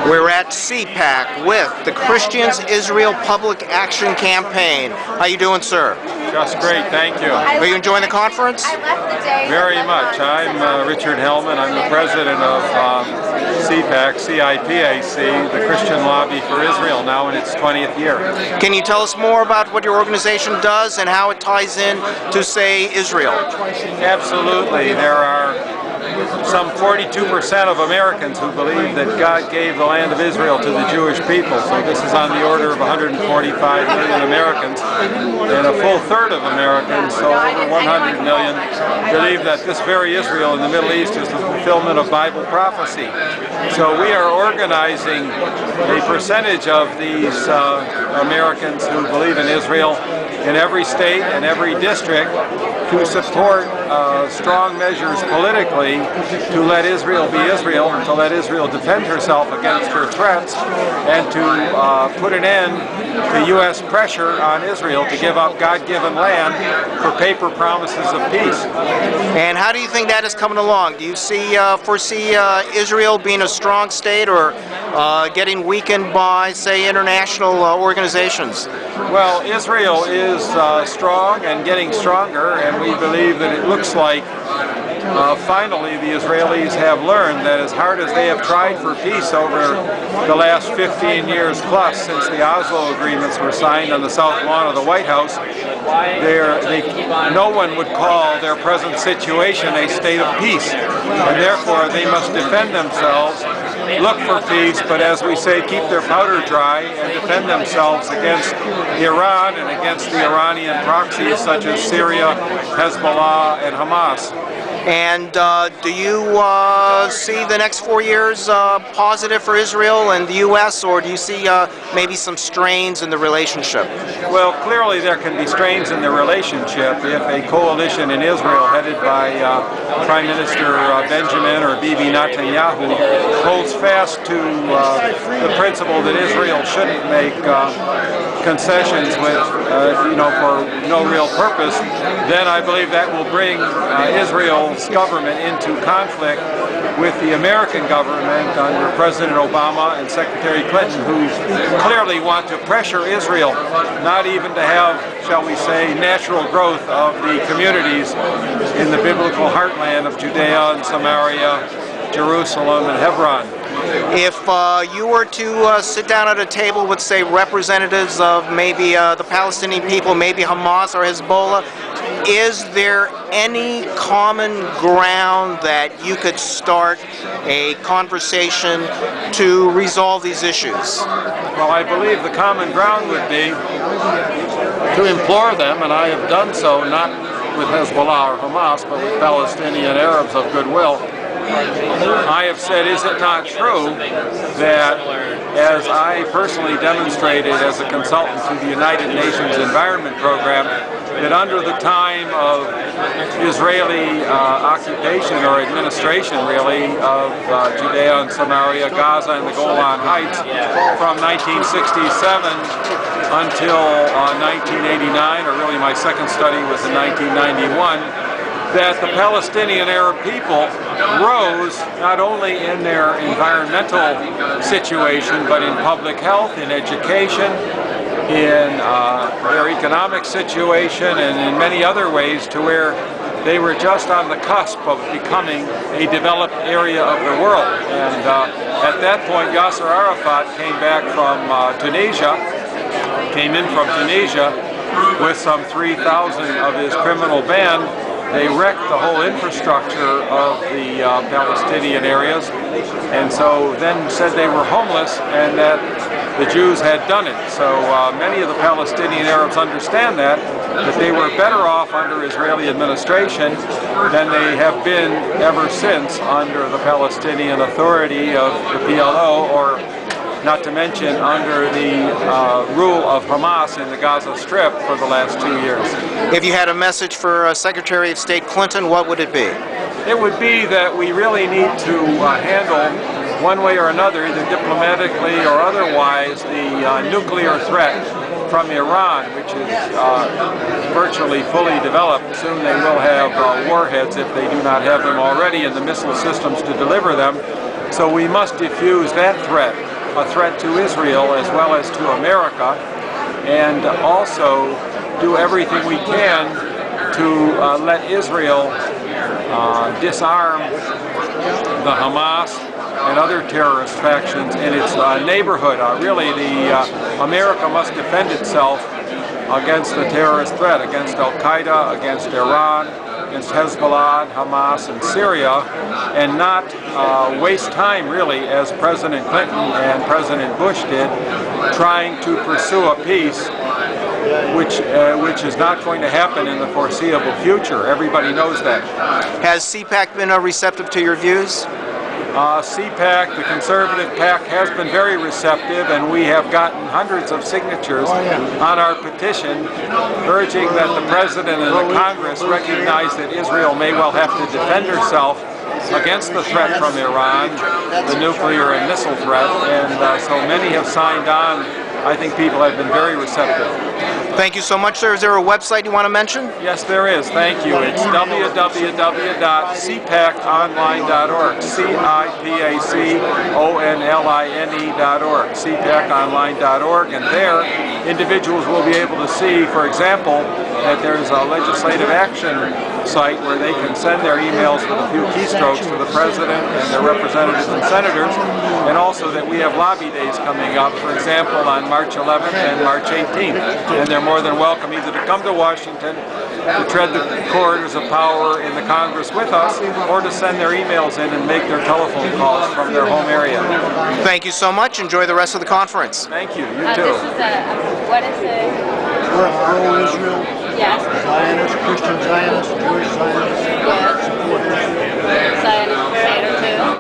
We're at CPAC with the Christians Israel Public Action Campaign. How you doing, sir? Just great, thank you. Are you enjoying the conference? Very much. I'm Richard Hellman. I'm the president of cpac, cpac, the Christian Lobby for Israel, now in its 20th year. Can you tell us more about what your organization does and how it ties in to, say, Israel? Absolutely. There are some 42% of Americans who believe that God gave the land of Israel to the Jewish people. So this is on the order of 145 million Americans, and a full third of Americans, so over 100 million, believe that this very Israel in the Middle East is the fulfillment of Bible prophecy. So we are organizing a percentage of these Americans who believe in Israel in every state and every district to support strong measures politically to let Israel be Israel, and to let Israel defend herself against her threats, and to put an end to U.S. pressure on Israel to give up God-given land for paper promises of peace. And how do you think that is coming along? Do you foresee Israel being a strong state, or getting weakened by, say, international organizations? Well, Israel is strong and getting stronger, and we believe that it looks like finally the Israelis have learned that as hard as they have tried for peace over the last 15 years plus since the Oslo agreements were signed on the south lawn of the White House, no one would call their present situation a state of peace, and therefore they must defend themselves, look for peace, but as we say, keep their powder dry and defend themselves against Iran and against the Iranian proxies such as Syria, Hezbollah, and Hamas. And do you see the next 4 years positive for Israel and the U.S., or do you see maybe some strains in the relationship? Well, clearly there can be strains in the relationship if a coalition in Israel headed by Prime Minister Benjamin or Bibi Netanyahu holds fast to the principle that Israel shouldn't make concessions with, for no real purpose. Then I believe that will bring Israel's government into conflict with the American government under President Obama and Secretary Clinton, who clearly want to pressure Israel not even to have, shall we say, natural growth of the communities in the biblical heartland of Judea and Samaria, Jerusalem and Hebron. If you were to sit down at a table with, say, representatives of maybe the Palestinian people, maybe Hamas or Hezbollah, is there any common ground that you could start a conversation to resolve these issues? Well, I believe the common ground would be to implore them, and I have done so, not with Hezbollah or Hamas, but with Palestinian Arabs of goodwill. I have said, is it not true that, as I personally demonstrated as a consultant to the United Nations Environment Program, that under the time of Israeli occupation or administration, really, of Judea and Samaria, Gaza and the Golan Heights, from 1967 until 1989, or really my second study was in 1991, that the Palestinian Arab people rose not only in their environmental situation, but in public health, in education, in their economic situation, and in many other ways, to where they were just on the cusp of becoming a developed area of the world. And at that point, Yasser Arafat came in from Tunisia with some 3,000 of his criminal band. They wrecked the whole infrastructure of the Palestinian areas, and so then said they were homeless and that the Jews had done it. So many of the Palestinian Arabs understand that they were better off under Israeli administration than they have been ever since under the Palestinian Authority of the PLO, or not to mention under the rule of Hamas in the Gaza Strip for the last 2 years. If you had a message for Secretary of State Clinton, what would it be? It would be that we really need to handle, one way or another, either diplomatically or otherwise, the nuclear threat from Iran, which is virtually fully developed. Soon they will have warheads, if they do not have them already, and the missile systems to deliver them. So we must defuse that threat, a threat to Israel as well as to America, and also do everything we can to let Israel disarm the Hamas and other terrorist factions in its neighborhood. Really, America must defend itself against the terrorist threat, against Al-Qaeda, against Iran, against Hezbollah, Hamas, and Syria, and not waste time, really, as President Clinton and President Bush did, trying to pursue a peace which is not going to happen in the foreseeable future. Everybody knows that. Has CPAC been receptive to your views? cpac, the conservative PAC, has been very receptive, and we have gotten hundreds of signatures on our petition urging that the President and the Congress recognize that Israel may well have to defend herself against the threat from Iran, the nuclear and missile threat, and so many have signed on. I think people have been very receptive. Thank you so much, sir. Is there a website you want to mention? Yes, there is. Thank you. It's www.cpaconline.org. cpaconline.org. cpaconline.org. And there, individuals will be able to see, for example, that there's a legislative action site where they can send their emails with a few keystrokes to the President and their representatives and senators, and also that we have lobby days coming up, for example, on March 11th and March 18th. And they're more than welcome either to come to Washington to tread the corridors of power in the Congress with us, or to send their emails in and make their telephone calls from their home area. Thank you so much. Enjoy the rest of the conference. Thank you. You too. This is what is it? We're pro-Israel, Yes. Zionist, Christian Zionist, Jewish Zionist. Yes.